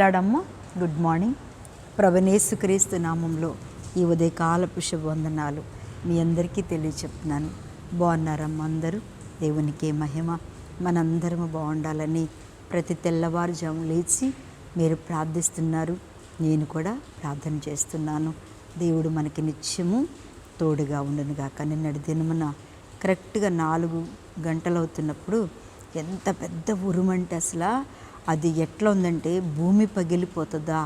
ప్రైజ్లాడమ్మ. Good morning. ప్రభునేసుక్రీస్తు నామంలో ఈ ఉదయకాలపు శుభవందనాలు మీ అందరికీ తెలియచెప్తున్నాను. బాగున్నారమ్మ అందరూ? దేవునికి మహిమ. మనందరము బాగుండాలని ప్రతి తెల్లవారుజాము లేచి మీరు ప్రార్థిస్తున్నారు, నేను కూడా ప్రార్థన చేస్తున్నాను. దేవుడు మనకి నిత్యము తోడుగా ఉండునుగాక. నిన్నటి దినమున కరెక్ట్గా 4 గంటలు అవుతున్నప్పుడు ఎంత పెద్ద ఉరుమంటే అసలు అది ఎట్లా ఉందంటే భూమి పగిలిపోతుందా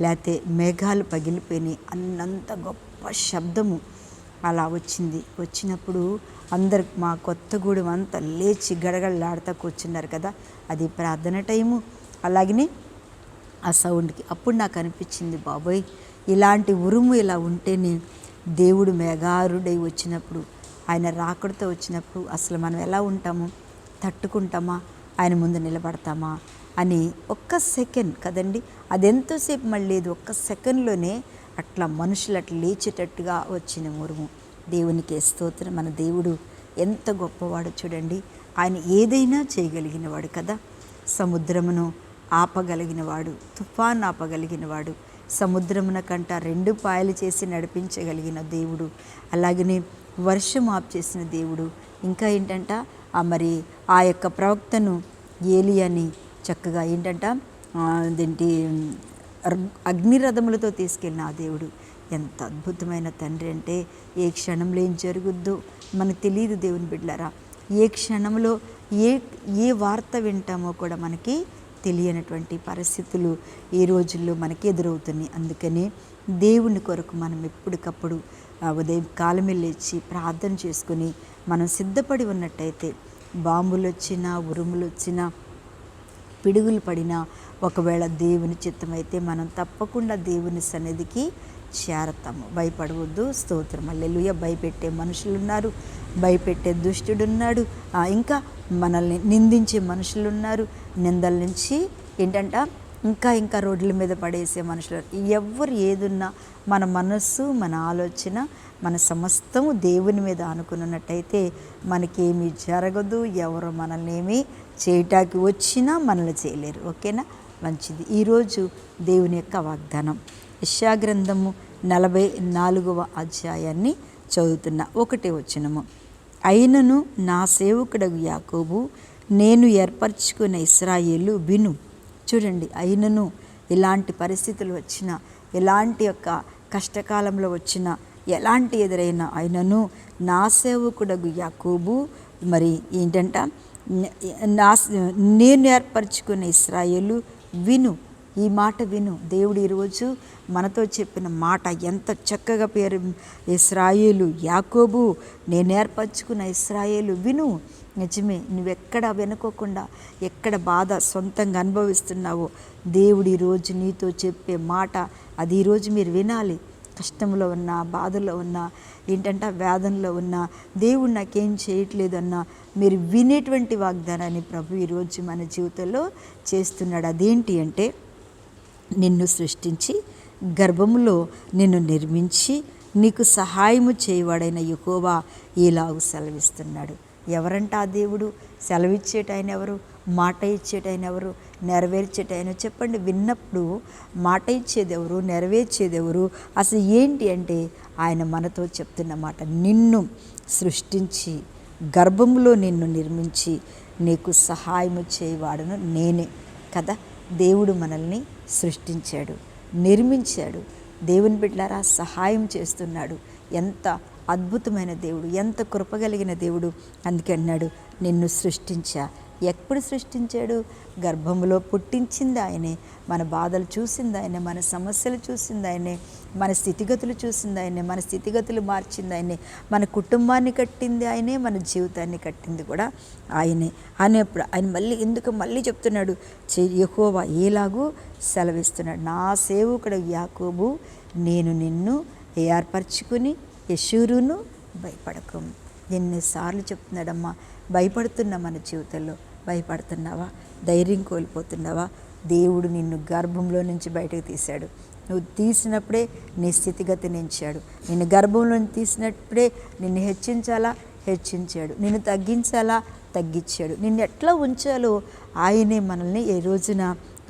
లేకపోతే మేఘాలు పగిలిపోయినాయి అన్నంత గొప్ప శబ్దము అలా వచ్చినప్పుడు అందరు మా కొత్తగూడెం అంతా లేచి గడగడలాడుతూ కూర్చున్నారు కదా. అది ప్రార్థన టైము. అలాగనే ఆ సౌండ్కి అప్పుడు నాకు అనిపించింది, బాబోయ్ ఇలాంటి ఉరుము ఇలా ఉంటేనే దేవుడు మేఘారుడై వచ్చినప్పుడు, ఆయన రాకడితో వచ్చినప్పుడు అసలు మనం ఎలా ఉంటాము? తట్టుకుంటామా? ఆయన ముందు నిలబడతామా అని ఒక్క సెకండ్ కదండి, అది ఎంతోసేపు మళ్ళీ లేదు, ఒక్క సెకండ్లోనే అట్లా మనుషులు అట్లా లేచేటట్టుగా వచ్చిన ఉరుము. దేవునికి స్తోత్రం. మన దేవుడు ఎంత గొప్పవాడు చూడండి. ఆయన ఏదైనా చేయగలిగినవాడు కదా. సముద్రమును ఆపగలిగినవాడు, తుఫాన్ ఆపగలిగినవాడు, సముద్రమున కంట 2 పాయలు చేసి నడిపించగలిగిన దేవుడు, అలాగనే వర్షం ఆపు చేసిన దేవుడు. ఇంకా ఏంటంట మరి ఆ యొక్క ప్రవక్తను ఏలియాని చక్కగా ఏంటంట అదేంటి అగ్నిరథములతో తీసుకెళ్ళిన ఆ దేవుడు ఎంత అద్భుతమైన తండ్రి అంటే ఏ క్షణంలో ఏం జరుగుద్దో మనకు తెలియదు. దేవుని బిడ్డలారా, ఏ క్షణంలో ఏ వార్త వింటామో కూడా మనకి తెలియనటువంటి పరిస్థితులు ఈ రోజుల్లో మనకి ఎదురవుతున్నాయి. అందుకని దేవుని కొరకు మనం ఎప్పటికప్పుడు ఉదయం కాలమే లేచి ప్రార్థన చేసుకుని మనం సిద్ధపడి ఉన్నట్టయితే బాంబులు వచ్చినా, ఉరుములు వచ్చినా, పిడుగులు పడినా, ఒకవేళ దేవుని చిత్తమైతే మనం తప్పకుండా దేవుని సన్నిధికి చేరతాము. భయపడవద్దు. స్తోత్రం. హల్లెలూయా. భయపెట్టే మనుషులు ఉన్నారు, భయపెట్టే దుష్టుడున్నాడు, ఇంకా మనల్ని నిందించే మనుషులు ఉన్నారు, నిందల నుంచి ఏంటంట ఇంకా రోడ్ల మీద పడేసే మనుషులు. ఎవరు ఏదున్నా మన మనస్సు, మన ఆలోచన, మన సమస్తము దేవుని మీద ఆనుకున్నట్టయితే మనకేమీ జరగదు. ఎవరు మనల్ని ఏమీ చేయటానికి వచ్చినా మనల్ని చేయలేరు. ఓకేనా? మంచిది. ఈరోజు దేవుని యొక్క వాగ్దానం యెషయా గ్రంథము 44వ అధ్యాయాన్ని చదువుతున్న 1వ వచనము. అయినను నా సేవకుడగు యాకోబు, నేను ఏర్పరచుకున్న ఇశ్రాయేలు విను. చూడండి, అయినను ఎలాంటి పరిస్థితులు వచ్చినా, ఎలాంటి యొక్క కష్టకాలంలో వచ్చినా, ఎలాంటి ఎదురైనా, అయినను నా సేవకుడగు యాకోబు మరి ఏంటంట నేను ఏర్పరచుకున్న ఇశ్రాయేలు విను. ఈ మాట విను. దేవుడు ఈరోజు మనతో చెప్పిన మాట ఎంత చక్కగా పేరు. ఇశ్రాయేలు, యాకోబు, నేను ఏర్పరచుకున్న ఇశ్రాయేలు విను. నిజమే. నువ్వెక్కడ వెనుకోకుండా, ఎక్కడ బాధ సొంతంగా అనుభవిస్తున్నావో దేవుడు ఈరోజు నీతో చెప్పే మాట అది ఈరోజు మీరు వినాలి. కష్టంలో ఉన్నా, బాధలో ఉన్నా, ఏంటంటే వేదనలో ఉన్నా, దేవుడు నాకేం చేయట్లేదు అన్నా మీరు వినేటువంటి వాగ్దానాన్ని ప్రభు ఈరోజు మన జీవితంలో చేస్తున్నాడు. అదేంటి అంటే, నిన్ను సృష్టించి గర్భములో నిన్ను నిర్మించి నీకు సహాయము చేయవాడైన యెహోవా ఇలాగు సెలవిస్తున్నాడు. ఎవరంట ఆ దేవుడు? సెలవిచ్చేటాయన ఎవరు? మాట ఇచ్చేటాయన ఎవరు? నెరవేర్చేటాయన చెప్పండి. విన్నప్పుడు మాట ఇచ్చేది ఎవరు? నెరవేర్చేది ఎవరు? అసలు ఏంటి అంటే ఆయన మనతో చెప్తున్న మాట, నిన్ను సృష్టించి గర్భంలో నిన్ను నిర్మించి నీకు సహాయము చేయవాడను నేనే కదా. దేవుడు మనల్ని సృష్టించాడు, నిర్మించాడు. దేవుని బిడ్డలారా, సహాయం చేస్తున్నాడు. ఎంత అద్భుతమైన దేవుడు, ఎంత కృపగలిగిన దేవుడు. అందుకే అన్నాడు, నిన్ను సృష్టించా. ఎప్పుడు సృష్టించాడు? గర్భంలో పుట్టించింది ఆయనే. మన బాధలు చూసింది ఆయనే, మన సమస్యలు చూసింది ఆయనే, మన స్థితిగతులు చూసింది ఆయనే, మన స్థితిగతులు మార్చింది ఆయనే, మన కుటుంబాన్ని కట్టింది ఆయనే, మన జీవితాన్ని కట్టింది కూడా ఆయనే అనేప్పుడు ఆయన మళ్ళీ చెప్తున్నాడు, యెహోవా ఏలాగూ సెలవిస్తున్నాడు, నా సేవకుడు యాకోబు, నేను నిన్ను ఏర్పరచుకుని యెషూరును భయపడకు. ఎన్నిసార్లు చెప్తున్నాడమ్మా. భయపడుతున్నా మన జీవితంలో? భయపడుతున్నావా? ధైర్యం కోల్పోతున్నావా? దేవుడు నిన్ను గర్భంలో నుంచి బయటకు తీశాడు. నువ్వు తీసినప్పుడే నీ స్థితిగతి నించాడు. నిన్ను గర్భంలో తీసినప్పుడే నిన్ను హెచ్చించాడు, నిన్ను తగ్గించాలా తగ్గించాడు. నిన్ను ఎట్లా ఉంచాలో ఆయనే మనల్ని ఏ రోజున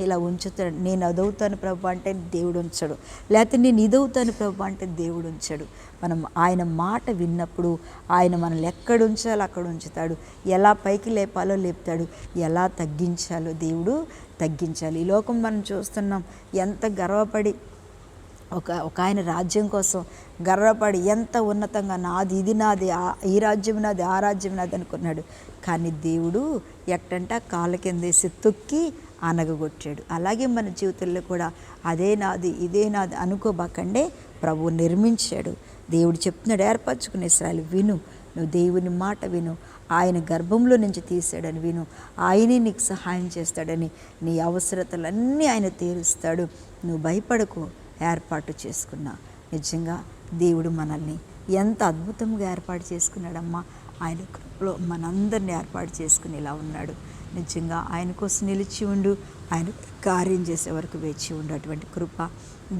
ఇలా ఉంచుతాడు. నేను అదవుతాను ప్రభు అంటే దేవుడు ఉంచడు, లేకపోతే నేను ఇదవుతాను ప్రభు అంటే దేవుడు ఉంచడు. మనం ఆయన మాట విన్నప్పుడు ఆయన మనల్ని ఎక్కడ ఉంచాలో అక్కడ ఉంచుతాడు. ఎలా పైకి లేపాలో లేపుతాడు, ఎలా తగ్గించాలో దేవుడు తగ్గించాలి. ఈ లోకం మనం చూస్తున్నాం, ఎంత గర్వపడి ఒక ఆయన రాజ్యం కోసం గర్వపడి ఎంత ఉన్నతంగా నాది, ఇది నాది, ఈ రాజ్యం నాది, ఆ రాజ్యం నాది అనుకున్నాడు. కానీ దేవుడు ఎట్టంటే కాళ్ళ కిందేసి తొక్కి అనగగొట్టాడు. అలాగే మన జీవితంలో కూడా అదే నాది, ఇదే నాది అనుకోబాకండే ప్రభువు నిర్మించాడు. దేవుడు చెప్తున్నాడు, ఏర్పరచుకునే ఇశ్రాయేలు విను, నువ్వు దేవుని మాట విను, ఆయన గర్భంలో నుంచి తీసాడని విను, ఆయనే నీకు సహాయం చేస్తాడని, నీ అవసరతలన్నీ ఆయన తీరుస్తాడు. నువ్వు భయపడకు, ఏర్పాటు చేసుకున్నా. నిజంగా దేవుడు మనల్ని ఎంత అద్భుతంగా ఏర్పాటు చేసుకున్నాడమ్మా. ఆయన కృపలో మనందరినీ ఏర్పాటు చేసుకుని ఇలా ఉన్నాడు. నిజంగా ఆయన కోసం నిలిచి ఉండు, ఆయన కార్యం చేసే వరకు వేచి ఉండు. అటువంటి కృప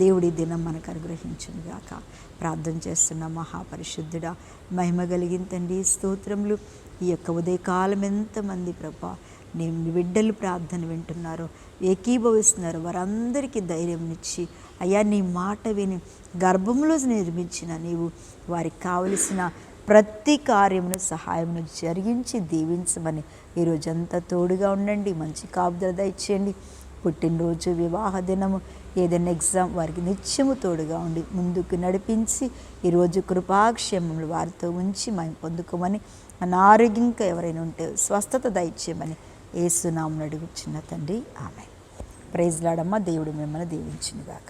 దేవుడి దినం మనకు అనుగ్రహించునుగాక. ప్రార్థన చేస్తున్న మహాపరిశుద్ధుడా, మహిమ కలిగిన తండ్రి, స్తోత్రములు. ఈ యొక్క ఉదయకాలం ఎంతమంది ప్రభా నేను బిడ్డలు ప్రార్థన వింటున్నారో, ఏకీభవిస్తున్నారు, వారందరికీ ధైర్యం ఇచ్చి అయ్యా నీ మాట విని గర్భంలో నిర్మించిన నీవు వారికి కావలసిన ప్రతి కార్యమును సహాయమును జరిగించి దీవించమని ఈరోజంతా తోడుగా ఉండండి. మంచి కాపుదల దయచేయండి. పుట్టినరోజు, వివాహ దినము, ఏదైనా ఎగ్జామ్, వారికి నిత్యము తోడుగా ఉండి ముందుకు నడిపించి ఈరోజు కృపాక్షేమములు వారితో ఉంచి మేము పొందుకోమని, అనారోగ్యంగా ఎవరైనా ఉంటే స్వస్థత దయచేయమని యేసు నామమున అడుగుచున్న తండ్రి, ఆమేన్. ప్రైజ్ లార్డ్ అమ్మ. దేవుడు మిమ్మల్ని దీవించునుగాక.